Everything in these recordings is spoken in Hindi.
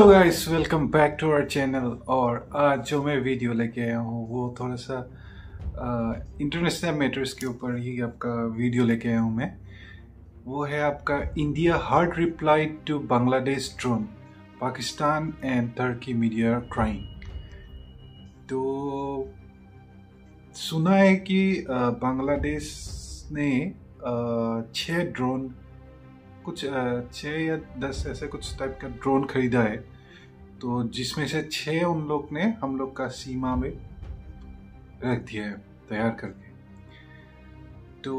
Hello guys, welcome back to our channel. और आज जो मैं वीडियो लेके आया हूँ वो थोड़ा सा इंटरनेशनल मैटर्स के ऊपर ही आपका वीडियो लेके आया हूँ मैं। वो है आपका India hard reply to Bangladesh drone, Pakistan and Turkey media crime. तो सुना है कि बांग्लादेश ने 6 ड्रोन, कुछ 6 या 10 ऐसे कुछ टाइप का ड्रोन खरीदा है। तो जिसमें से 6 उन लोग ने हम लोग का सीमा में रख दिया है तैयार करके। तो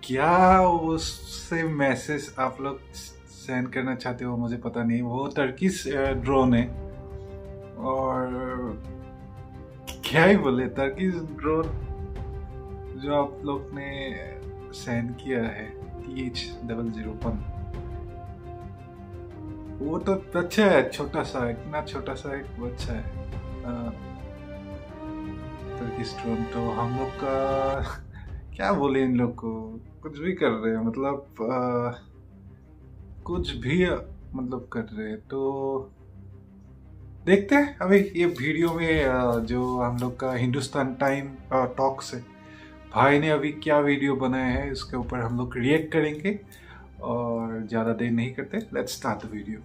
क्या उससे मैसेज आप लोग सेंड करना चाहते हो मुझे पता नहीं। वो टर्किश ड्रोन है और क्या ही बोले, टर्किश ड्रोन जो आप लोग ने सेंड किया है TH001, वो तो अच्छा है। छोटा सा, इतना छोटा सा एक बच्चा है टर्किश ड्रोन। तो हम लोग का क्या बोले, इन लोग को कुछ भी कर रहे हैं, मतलब कुछ भी मतलब कर रहे हैं। तो देखते हैं अभी ये वीडियो में जो हम लोग का हिंदुस्तान टाइम टॉक से भाई ने अभी क्या वीडियो बनाया है इसके ऊपर हम लोग रिएक्ट करेंगे। और ज़्यादा देर नहीं करते, लेट्स स्टार्ट द वीडियो।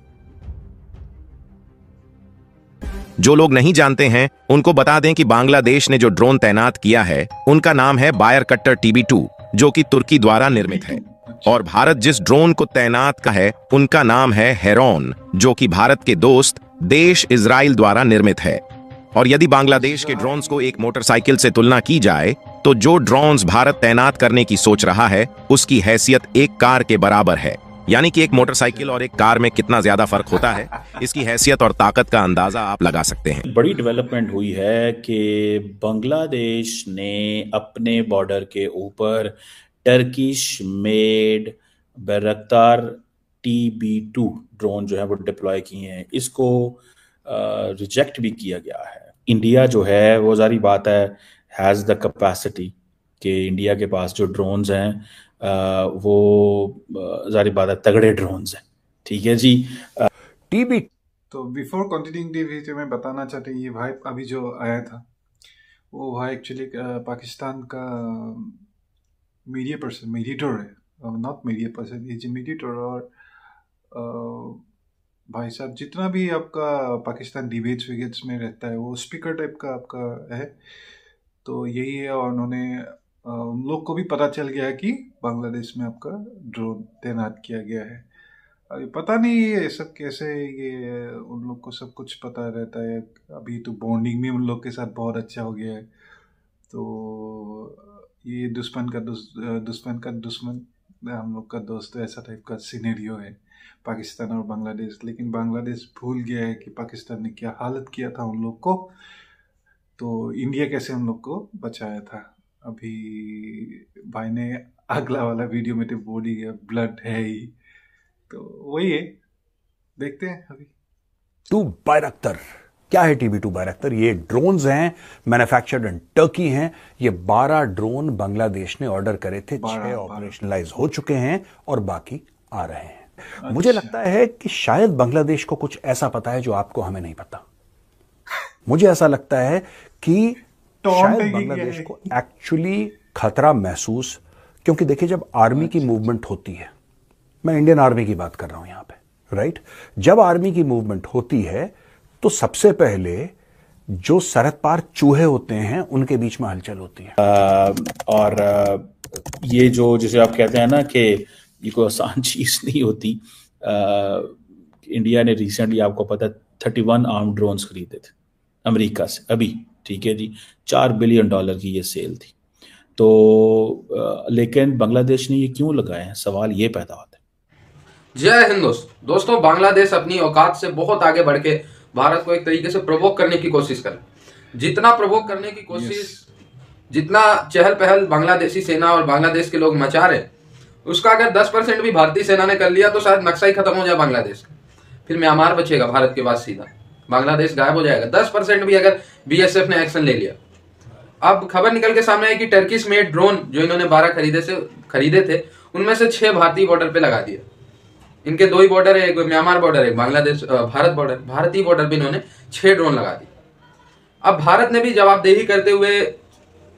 जो लोग नहीं जानते हैं उनको बता दें कि बांग्लादेश ने जो ड्रोन तैनात किया है उनका नाम है बायर कट्टर TB2, जो कि तुर्की द्वारा निर्मित है। और भारत जिस ड्रोन को तैनात का है उनका नाम है हेरॉन, जो कि भारत के दोस्त देश इजराइल द्वारा निर्मित है। और यदि बांग्लादेश के ड्रोन्स को एक मोटरसाइकिल से तुलना की जाए तो जो ड्रोन्स भारत तैनात करने की सोच रहा है उसकी हैसियत एक कार के बराबर है। यानी कि एक मोटरसाइकिल और एक कार में कितना ज्यादा फर्क होता है, इसकी हैसियत और ताकत का अंदाजा आप लगा सकते हैं। बड़ी डेवलपमेंट हुई है कि बांग्लादेश ने अपने बॉर्डर के ऊपर टर्किश मेड बैरक्तार TB2 ड्रोन जो है वो डिप्लॉय किए हैं। इसको रिजेक्ट भी किया गया है। इंडिया जो है वो जारी बात है हैज़ द कैपेसिटी कि इंडिया के पास जो ड्रोन्स हैं वो जारी बात है तगड़े ड्रोन्स हैं। ठीक है जी। TB तो बिफोर कंटिन्यूइंग द वीडियो में बताना चाहते हैं, ये भाई अभी जो आया था वो भाई एक्चुअली पाकिस्तान का मीडिया पर्सन, मीडिएटर है, not media person, is mediator. और भाई साहब जितना भी आपका पाकिस्तान डिबेट्स विगेट्स में रहता है वो स्पीकर टाइप का आपका है। तो यही है। और उन्होंने उन लोग को भी पता चल गया है कि बांग्लादेश में आपका ड्रोन तैनात किया गया है। अभी पता नहीं ये सब कैसे, ये उन लोग को सब कुछ पता रहता है। अभी तो बॉन्डिंग भी उन लोग के साथ बहुत अच्छा हो गया है। तो ये दुश्मन का दुश्मन हम लोग का दोस्त, ऐसा टाइप का सिनेरियो है पाकिस्तान और बांग्लादेश। लेकिन बांग्लादेश भूल गया है कि पाकिस्तान ने क्या हालत किया था उन लोग को, तो इंडिया कैसे उन लोग को बचाया था। अभी भाई ने अगला वाला वीडियो में तो बोल ही गया, ब्लड है ही। तो वही है, देखते हैं अभी। टू बायरक्तर क्या है TB2 बायरक्तर? ये ड्रोन्स हैं, मैन्युफैक्चर्ड इन टर्की हैं। ये 12 ड्रोन बांग्लादेश ने ऑर्डर करे थे, 6 ऑपरेशनलाइज हो चुके हैं और बाकी आ रहे हैं। अच्छा। मुझे लगता है कि शायद बांग्लादेश को कुछ ऐसा पता है जो आपको हमें नहीं पता। मुझे ऐसा लगता है कि शायद बांग्लादेश को एक्चुअली खतरा महसूस, क्योंकि देखिए जब आर्मी की मूवमेंट होती है, मैं इंडियन आर्मी की बात कर रहा हूं यहां पे, राइट? जब आर्मी की मूवमेंट होती है तो सबसे पहले जो सरहद पार चूहे होते हैं उनके बीच में हलचल होती है। और ये जो जिसे आप कहते हैं ना कि ये कोई आसान चीज नहीं होती। इंडिया ने रिसेंटली, आपको पता है, 31 आर्म ड्रोन्स खरीदे थे अमेरिका से अभी। ठीक है जी, $4 बिलियन की ये सेल थी। तो लेकिन बांग्लादेश ने ये क्यों लगाए हैं, सवाल ये पैदा होता है। जय हिंद दोस्तों, बांग्लादेश अपनी औकात से बहुत आगे बढ़ के भारत को एक तरीके से प्रोवोक करने की कोशिश कर, जितना प्रोवोक करने की कोशिश, जितना चहल पहल बांग्लादेशी सेना और बांग्लादेश के लोग मचा रहे, उसका अगर 10% भी भारतीय सेना ने कर लिया तो शायद नक्शा ही खत्म हो जाए बांग्लादेश का। फिर म्यांमार बचेगा भारत के बाद, सीधा बांग्लादेश गायब हो जाएगा। 10% भी अगर BSF ने एक्शन ले लिया। अब खबर निकल के सामने है कि टर्किश मेड ड्रोन जो इन्होंने 12 खरीदे थे, उनमें से 6 भारतीय बॉर्डर पे लगा दिए। इनके 2 ही बॉर्डर है, एक म्यांमार बॉर्डर, एक बांग्लादेश भारत बॉर्डर, भारतीय बॉर्डर पे इन्होंने 6 ड्रोन लगा दी। अब भारत ने भी जवाबदेही करते हुए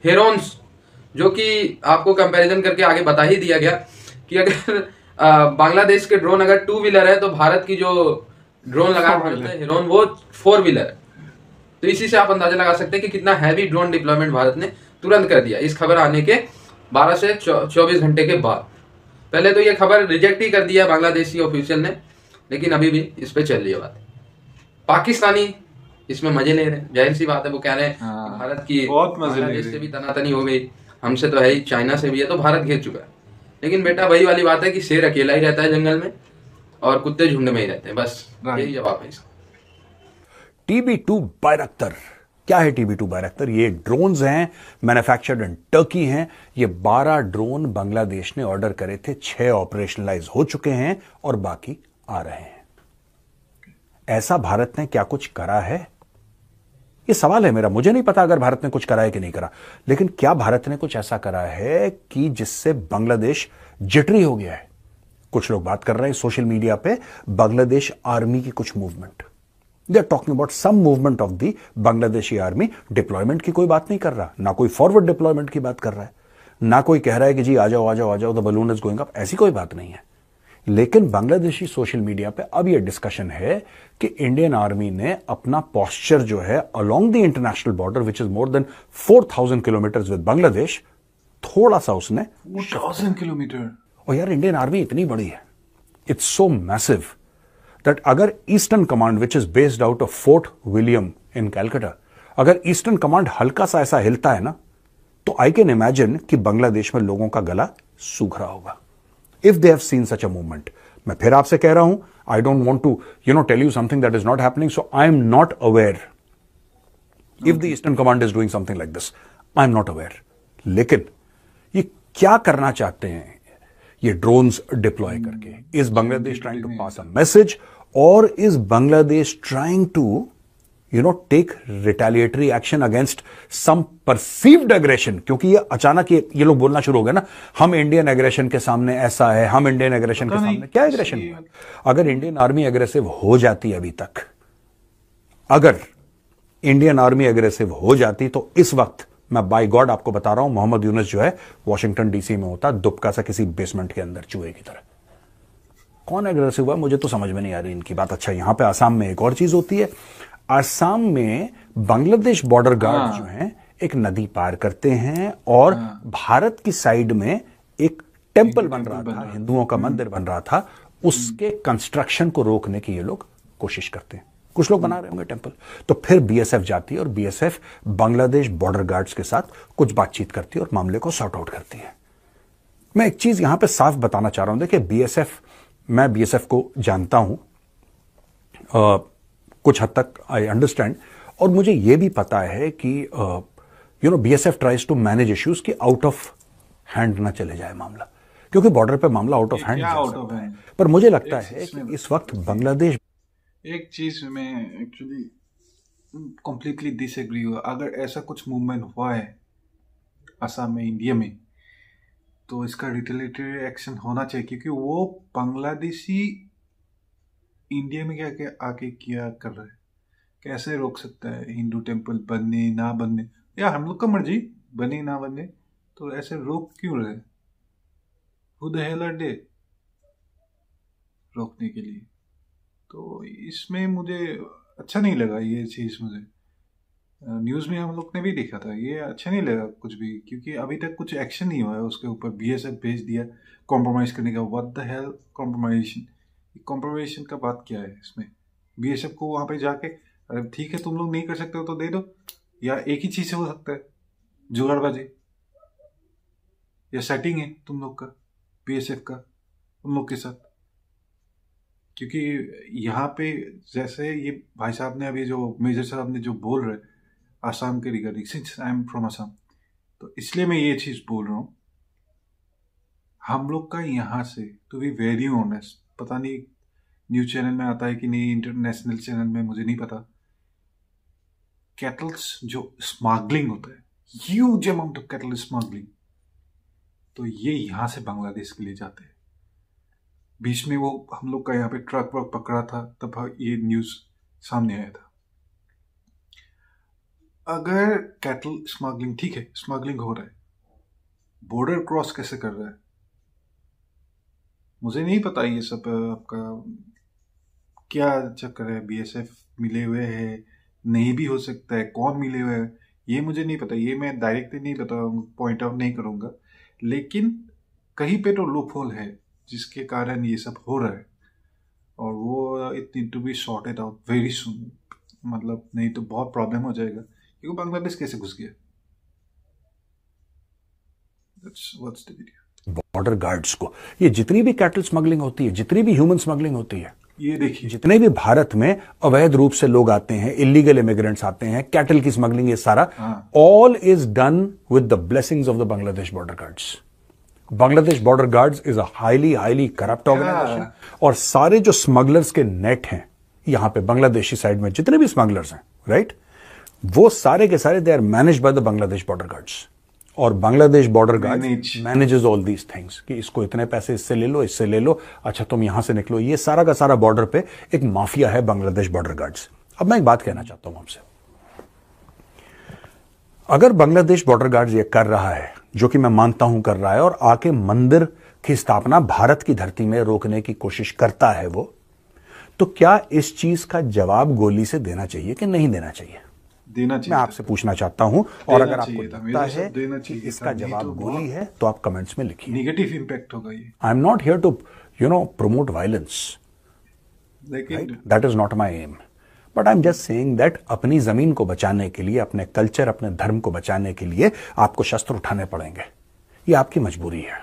हेरोन्स, जो कि आपको कंपैरिजन करके आगे बता ही दिया गया कि अगर बांग्लादेश के ड्रोन अगर 2 व्हीलर है तो भारत की जो ड्रोन लगा भारत है हेरोन वो 4 व्हीलर है। तो इसी से आप अंदाजा लगा सकते हैं कि कितना हैवी ड्रोन डिप्लॉयमेंट भारत ने तुरंत कर दिया इस खबर आने के 12 से 24 घंटे के बाद। पहले तो ये खबर रिजेक्ट ही कर दिया बांग्लादेशी ऑफिशियल ने, लेकिन अभी भी इस पे चल रही है बात। पाकिस्तानी इसमें मजे ले रहे हैं, जाहिर सी बात है, वो कह रहे हैं भारत की बांग्लादेश से भी तनातनी हो गई, हमसे तो है ही, चाइना से भी है, तो भारत घेर चुका है। लेकिन बेटा वही वाली बात है कि शेर अकेला ही रहता है जंगल में और कुत्ते झुंड में ही रहते हैं, बस यही जवाब है इसका। TB2 बायरक्तर, क्या है TB2 बायरक्तर? ये ड्रोन्स हैं, मैन्युफैक्चर्ड इन टर्की हैं। ये 12 ड्रोन बांग्लादेश ने ऑर्डर करे थे, 6 ऑपरेशनलाइज हो चुके हैं और बाकी आ रहे हैं। ऐसा भारत ने क्या कुछ करा है? ये सवाल है मेरा, मुझे नहीं पता अगर भारत ने कुछ करा है कि नहीं करा, लेकिन क्या भारत ने कुछ ऐसा करा है कि जिससे बांग्लादेश जिटरी हो गया है? कुछ लोग बात कर रहे हैं सोशल मीडिया पे बांग्लादेश आर्मी की कुछ movement, they are talking about some movement of the Bangladeshi army. Deployment की कोई बात नहीं कर रहा, ना कोई फॉरवर्ड डिप्लॉयमेंट की बात कर रहा है, ना कोई कह रहा है कि जी आ जाओ आ जाओ आ जाओ, the balloon is going up, ऐसी कोई बात नहीं है। लेकिन बांग्लादेशी सोशल मीडिया पे अब यह डिस्कशन है कि इंडियन आर्मी ने अपना पोस्चर जो है along the international border which is more than 4000 kilometre with Bangladesh, थोड़ा सा उसने 4000 किलोमीटर। और यार इंडियन आर्मी इतनी बड़ी है, इट्स सो मैसिव दैट अगर eastern command which is based out of Fort William in Calcutta, अगर ईस्टर्न कमांड हल्का सा ऐसा हिलता है ना, तो आई कैन इमेजिन कि बांग्लादेश में लोगों का गला सूख रहा होगा if they have seen such a movement। मैं फिर आपसे कह रहा हूं, I don't want to tell you something that is not happening, so I am not aware if the Eastern Command is doing something like this, I am not aware। लेकिन ये क्या करना चाहते हैं ये ड्रोन्स डिप्लॉय करके? Is Bangladesh trying to pass a message और is Bangladesh trying to take retaliatory action against some perceived aggression? क्योंकि ये अचानक ये लोग बोलना शुरू हो गए ना, हम इंडियन एग्रेशन के सामने ऐसा है, हम इंडियन एग्रेशन के सामने क्या एग्रेशन हुआ? अगर इंडियन आर्मी एग्रेसिव हो जाती अभी तक, अगर इंडियन आर्मी एग्रेसिव हो जाती तो इस वक्त मैं बाय गॉड आपको बता रहा हूं, मोहम्मद यूनुस जो है वॉशिंगटन डीसी में होता दुबका सा किसी बेसमेंट के अंदर चूहे की तरह। कौन एग्रेसिव हुआ मुझे तो समझ में नहीं आ रही इनकी बात। अच्छा, यहां पे आसाम में एक और चीज होती है, आसाम में बांग्लादेश बॉर्डर गार्ड जो हैं एक नदी पार करते हैं और भारत की साइड में एक टेंपल बन रहा था, हिंदुओं का मंदिर बन रहा था, उसके कंस्ट्रक्शन को रोकने की ये लोग कोशिश करते हैं। कुछ लोग बना रहे होंगे टेंपल, तो फिर बीएसएफ जाती है और बीएसएफ बांग्लादेश बॉर्डर गार्ड्स के साथ कुछ बातचीत करती है और मामले को सॉर्ट आउट करती है। मैं एक चीज यहां पे साफ बताना चाह रहा हूं, देखिए बीएसएफ, मैं बीएसएफ को जानता हूं कुछ हद तक, आई अंडरस्टैंड, और मुझे यह भी पता है कि BSF tries to manage issues कि आउट ऑफ हैंड ना चले जाए मामला, क्योंकि बॉर्डर पे मामला आउट ऑफ हैंड जा सकता है। पर मुझे लगता है कि इस वक्त बांग्लादेश, एक चीज में एक्चुअली कंप्लीटली डिसएग्री हुआ, अगर ऐसा कुछ मूवमेंट हुआ है असम में, इंडिया में, तो इसका रिटेलिएटरी एक्शन होना चाहिए, क्योंकि वो बांग्लादेशी इंडिया में क्या क्या आके किया कर रहा है, कैसे रोक सकता है हिंदू टेंपल बनने ना बनने, या हम लोग का मर्जी बने ना बने, तो ऐसे रोक क्यों रहे? Who the hell are they रोकने के लिए? तो इसमें मुझे अच्छा नहीं लगा ये चीज़। मुझे न्यूज़ में हम लोग ने भी देखा था, ये अच्छा नहीं लगा कुछ भी, क्योंकि अभी तक कुछ एक्शन नहीं हुआ है उसके ऊपर। बीएसएफ भेज दिया कॉम्प्रोमाइज़ करने का, what the hell compromisation? Compromisation का बात क्या है इसमें? बीएसएफ को वहाँ पे जाके अरे ठीक है तुम लोग नहीं कर सकते हो तो दे दो, या एक ही चीज़ से हो सकता है, जुगाड़बाजी या सेटिंग है तुम लोग का, बीएसएफ का उन लोग के साथ। क्योंकि यहाँ पे जैसे ये भाई साहब ने अभी जो मेजर साहब ने जो बोल रहे आसाम के regarding, since I am from Assam, तो इसलिए मैं ये चीज़ बोल रहा हूँ, हम लोग का यहाँ से टू बी वेरी ऑनेस्ट, पता नहीं न्यूज़ चैनल में आता है कि नहीं, इंटरनेशनल चैनल में, मुझे नहीं पता, कैटल्स जो स्मगलिंग होता है, huge amount of cattle smuggling, तो ये यहाँ से बांग्लादेश के लिए जाते हैं। बीच में वो हम लोग का यहाँ पे ट्रक वर्क पकड़ा था, तब ये न्यूज़ सामने आया था। अगर कैटल स्मगलिंग, ठीक है स्मगलिंग हो रहा है, बॉर्डर क्रॉस कैसे कर रहा है मुझे नहीं पता। ये सब आपका क्या चक्कर है, बीएसएफ मिले हुए हैं, नहीं भी हो सकता है, कौन मिले हुए हैं ये मुझे नहीं पता, ये मैं डायरेक्टली नहीं पता, पॉइंट आउट नहीं करूँगा, लेकिन कहीं पे तो लूप होल है जिसके कारण ये सब हो रहा है, और वो it need to be sorted out very soon, मतलब नहीं तो बहुत प्रॉब्लम हो जाएगा। क्योंकि बांग्लादेश कैसे घुस गया? What's the video. Border guards को, ये जितनी भी कैटल स्मगलिंग होती है, जितनी भी ह्यूमन स्मगलिंग होती है, ये देखिए जितने भी भारत में अवैध रूप से लोग आते हैं, इलीगल इमिग्रेंट्स आते हैं, कैटल की स्मगलिंग, ये सारा all is done with the blessings of the Bangladesh border guards. Bangladesh border guards is a highly corrupt organisation, और सारे जो स्मगलर्स के नेट हैं यहां पे बांग्लादेशी साइड में, जितने भी स्मगलर्स हैं, राइट, वो सारे के सारे they are managed by the Bangladesh border guards. और Bangladesh border guard manages all these things कि इसको इतने पैसे इससे ले लो, इससे ले लो, अच्छा तुम यहां से निकलो, ये सारा का सारा बॉर्डर पे एक माफिया है बांग्लादेश बॉर्डर गार्ड्स। अब मैं एक बात कहना चाहता हूं आपसे, अगर बांग्लादेश बॉर्डर गार्ड्स ये कर रहा है, जो कि मैं मानता हूं कर रहा है, और आके मंदिर की स्थापना भारत की धरती में रोकने की कोशिश करता है वो, तो क्या इस चीज का जवाब गोली से देना चाहिए कि नहीं देना चाहिए? देना चाहिए। मैं आपसे पूछना चाहता हूं, और अगर आपको चाहिए था, लगता है देना कि चाहिए इसका था, जवाब नहीं तो गोली है, तो आप कमेंट्स में लिखिए। नेगेटिव इंपैक्ट होगा ये। I am not here to promote violence, लेकिन that is not my aim, but I am just saying that अपनी जमीन को बचाने के लिए, अपने कल्चर, अपने धर्म को बचाने के लिए आपको शस्त्र उठाने पड़ेंगे, ये आपकी मजबूरी है।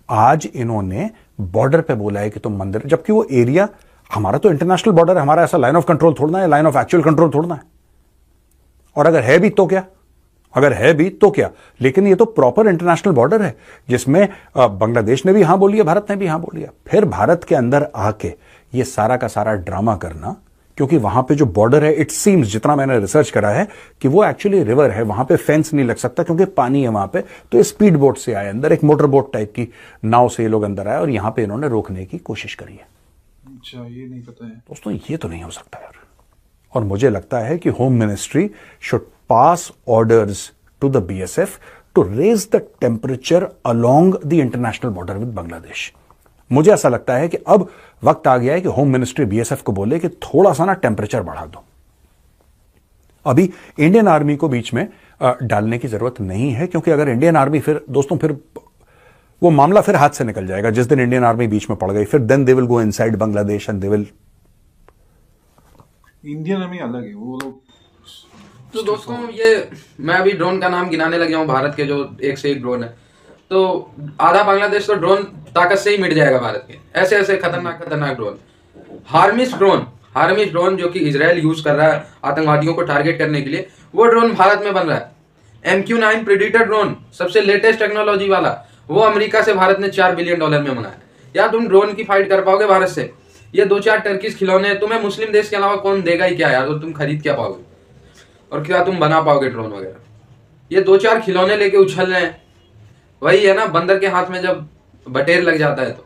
आज इन्होंने बॉर्डर पे बोला है कि तुम मंदिर, जबकि वो एरिया हमारा तो इंटरनेशनल बॉर्डर है, हमारा ऐसा लाइन ऑफ कंट्रोल थोड़ना है, लाइन ऑफ एक्चुअल कंट्रोल थोड़ना है, और अगर है भी तो क्या, अगर है भी तो क्या, लेकिन ये तो प्रॉपर इंटरनेशनल बॉर्डर है जिसमें बांग्लादेश ने भी हां बोली है, भारत ने भी हां बोली है। फिर भारत के अंदर आके ये सारा का सारा ड्रामा करना, क्योंकि वहां पे जो बॉर्डर है, इट सीम्स, जितना मैंने रिसर्च करा है, कि वो एक्चुअली रिवर है, वहां पे फेंस नहीं लग सकता क्योंकि पानी है वहां पे, तो स्पीड बोट से आए अंदर, एक मोटर बोट टाइप की नाव से ये लोग अंदर आए, और यहां पे इन्होंने रोकने की कोशिश करी है। अच्छा, ये नहीं पता है दोस्तों, ये तो नहीं हो सकता यार। और मुझे लगता है कि home ministry should pass orders to the BSF to raise the temperature along the international border with Bangladesh. मुझे ऐसा लगता है कि अब वक्त आ गया है कि होम मिनिस्ट्री बीएसएफ को बोले कि थोड़ा सा ना टेम्परेचर बढ़ा दो। अभी इंडियन आर्मी को बीच में डालने की जरूरत नहीं है, क्योंकि अगर इंडियन आर्मी, फिर दोस्तों, फिर वो मामला फिर हाथ से निकल जाएगा जिस दिन इंडियन आर्मी बीच में पड़ गई, फिर then they will go inside Bangladesh and they will. Indian army अलग है, वो लोग। तो दोस्तों, ये मैं अभी ड्रोन का नाम गिनाने लग गया हूँ, भारत के जो एक से एक ड्रोन है, तो आधा बांग्लादेश तो ड्रोन ताकत से ही मिट जाएगा भारत के, ऐसे ऐसे खतरनाक ड्रोन। हार्मिस ड्रोन जो कि इजराइल यूज कर रहा है आतंकवादियों को टारगेट करने के लिए, वो ड्रोन भारत में बन रहा है। MQ-9 प्रेडिटर ड्रोन, सबसे लेटेस्ट टेक्नोलॉजी वाला, वो अमेरिका से भारत ने $4 बिलियन में मंगाया। यार तुम ड्रोन की फाइट कर पाओगे भारत से? ये 2-4 टर्किश खिलौने तुम्हें मुस्लिम देश के अलावा कौन देगा ही क्या यार, तो तुम खरीद क्या पाओगे, और क्या तुम बना पाओगे ड्रोन वगैरह? ये 2-4 खिलौने लेके उछल रहे हैं। वही है ना, बंदर के हाथ में जब बटेर लग जाता है तो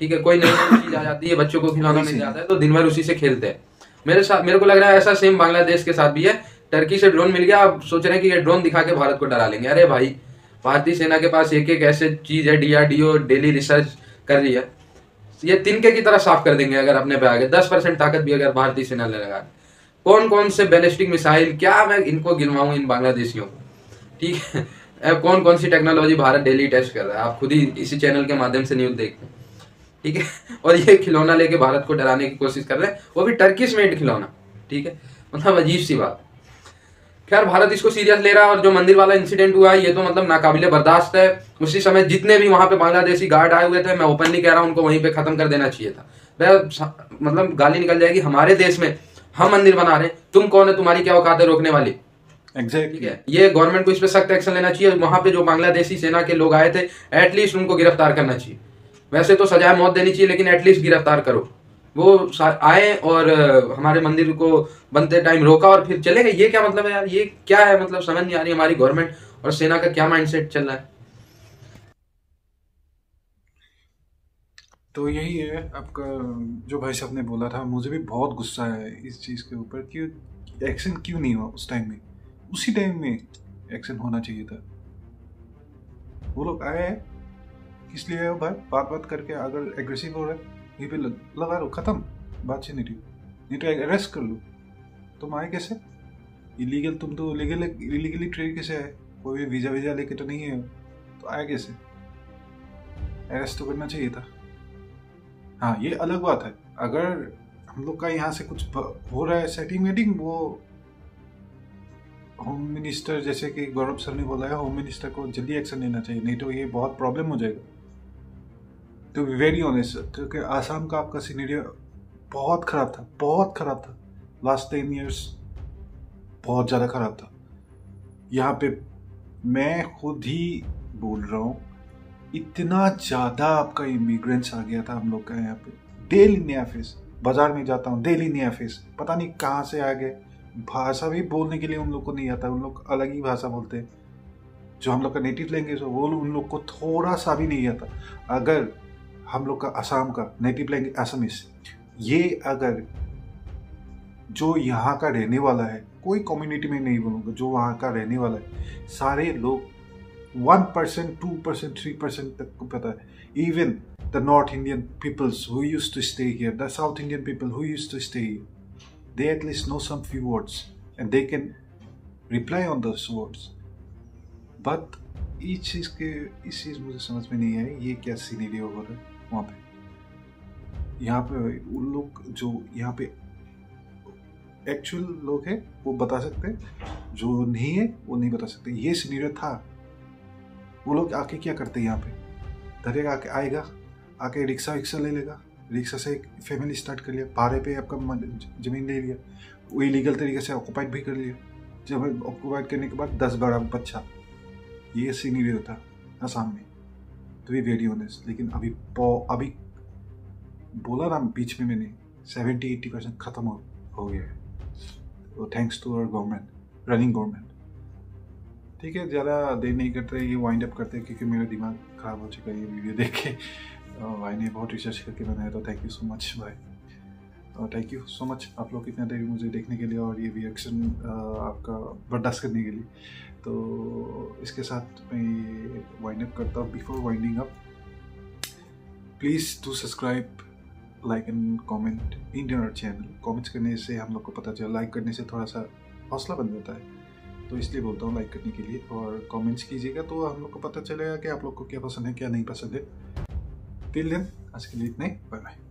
ठीक है, कोई नई चीज आ जाती है, बच्चों को खिलौना मिल जाता है तो दिन भर उसी से खेलते हैं। मेरे को लग रहा है ऐसा सेम बांग्लादेश के साथ भी है। टर्की से ड्रोन मिल गया, अब सोच रहे हैं कि ये ड्रोन दिखा के भारत को डरा लेंगे। अरे भाई, भारतीय सेना के पास एक एक ऐसे चीज है, DRDO डेली रिसर्च कर रही है, ये तिनके की तरह साफ कर देंगे अगर अपने पे आ गए। 10% ताकत भी अगर भारतीय सेना ले लगा, कौन कौन से बैलिस्टिक मिसाइल, क्या मैं इनको गिनवाऊं इन बांग्लादेशियों को, ठीक है, कौन कौन सी टेक्नोलॉजी भारत डेली टेस्ट कर रहा है, आप खुद ही इसी चैनल के माध्यम से न्यूज देखते हैं, ठीक है। और ये खिलौना लेके भारत को डराने की कोशिश कर रहे हैं, वो भी टर्किश मेड खिलौना, ठीक है, मतलब अजीब सी बात। खैर, भारत इसको सीरियस ले रहा है, और जो मंदिर वाला इंसिडेंट हुआ ये तो मतलब नाकाबिले बर्दाश्त है। उसी समय जितने भी वहां पे बांग्लादेशी गार्ड आए हुए थे, मैं ओपनली कह रहा हूं, उनको वहीं पे खत्म कर देना चाहिए था। मतलब गाली निकल जाएगी, हमारे देश में हम मंदिर बना रहे हैं, तुम कौन है, तुम्हारी क्या औकात है रोकने वाली, एग्जैक्टली। ठीक है। ये गवर्नमेंट को इस पे सख्त एक्शन लेना चाहिए। वहां पे जो बांग्लादेशी सेना के लोग आए थे, एटलीस्ट उनको गिरफ्तार करना चाहिए। वैसे तो सजाए मौत देनी चाहिए, लेकिन एटलीस्ट गिरफ्तार करो। वो आए और हमारे मंदिर को बनते टाइम रोका और फिर चले गए, ये क्या मतलब है यार, ये क्या है, मतलब समझ नहीं आ रही हमारी गवर्नमेंट और सेना का क्या माइंडसेट चल रहा है। तो यही है आपका जो भाई साहब ने बोला था। मुझे भी बहुत गुस्सा है इस चीज़ के ऊपर कि एक्शन क्यों नहीं हुआ उस टाइम में। उसी टाइम में एक्शन होना चाहिए था। वो लोग आए किस लिए आए भाई? बात करके अगर एग्रेसिव हो रहा है यहीं पे लगा लो, खत्म बात से नहीं तो अरेस्ट कर लो। तुम आए कैसे? इलीगल, तुम तो इलीगली ट्रेड कैसे आए? कोई भी वीजा लेके तो नहीं है, तो आए कैसे? अरेस्ट तो करना चाहिए था। हाँ, ये अलग बात है अगर हम लोग का यहाँ से कुछ हो रहा है सेटिंग, वो होम मिनिस्टर जैसे कि गौरव सर ने बोला है, होम मिनिस्टर को जल्दी एक्शन लेना चाहिए, नहीं तो ये बहुत प्रॉब्लम हो जाएगा। तो वेरी ऑनेस्ट, क्योंकि आसाम का आपका सिनेरियो बहुत खराब था। लास्ट 10 years बहुत ज़्यादा खराब था। यहाँ पे मैं खुद ही बोल रहा हूँ, इतना ज़्यादा आपका इमिग्रेंट्स आ गया था हम लोग का यहाँ पे। डेली नया फेस, बाजार में जाता हूँ डेली नया फेस, पता नहीं कहाँ से आ गए। भाषा भी बोलने के लिए उन लोग को नहीं आता, उन लोग अलग ही भाषा बोलते हैं। जो हम लोग का नेटिव लैंग्वेज है वो उन लोग को थोड़ा सा भी नहीं आता। अगर हम लोग का असम का नेटिव लैंग्वेज असमीज, ये अगर जो यहाँ का रहने वाला है, कोई कम्युनिटी में नहीं बोलूँगा, जो वहाँ का रहने वाला है, सारे लोग 1%, 2%, 3% तक को पता है। Even the North Indian peoples who used to stay here, the South Indian people who used to stay here, they at least know some few words and they can reply on those words. But इस चीज़ मुझे समझ में नहीं आई, ये क्या सिनेरियो हो रहा है वहाँ पे। यहाँ पे उन लोग जो यहाँ पे एक्चुअल लोग हैं वो बता सकते हैं, जो नहीं है वो नहीं बता सकते। ये सिनेरियो था। वो लोग आके क्या करते हैं यहाँ पे? धरेगा आके रिक्शा ले लेगा, रिक्शा से एक फैमिली स्टार्ट कर लिया, भाड़े पे आपका ज़मीन ले लिया, वो इलीगल तरीके से ऑक्यूपाइड भी कर लिया। जब ऑक्यूपाइड करने के बाद 10-12 बच्चा, ये सीनियर था असम में। तो भी वेरी ऑनेस्ट, लेकिन अभी बोला ना बीच में मैंने 70-80% ख़त्म हो गया है। तो thanks to our government, running government. ठीक है, ज़्यादा देर नहीं करते, ये वाइंड अप करते हैं क्योंकि मेरा दिमाग ख़राब हो चुका है ये वीडियो देख के। भाई ने बहुत रिसर्च करके बनाया, तो थैंक यू सो मच भाई। थैंक यू सो मच आप लोग इतना देर मुझे देखने के लिए और ये रिएक्शन आपका बर्दाश्त करने के लिए। तो इसके साथ मैं ये वाइंड अप करता हूँ। Before winding up, please do subscribe, like and comment in our channel. Comments करने से हम लोग को पता चला, लाइक करने से थोड़ा सा हौसला बन जाता है, तो इसलिए बोलता हूँ लाइक करने के लिए। और कमेंट्स कीजिएगा तो हम लोग को पता चलेगा कि आप लोग को क्या पसंद है क्या नहीं पसंद है। टिल देन आज के लिए इतना ही, बाय बाय।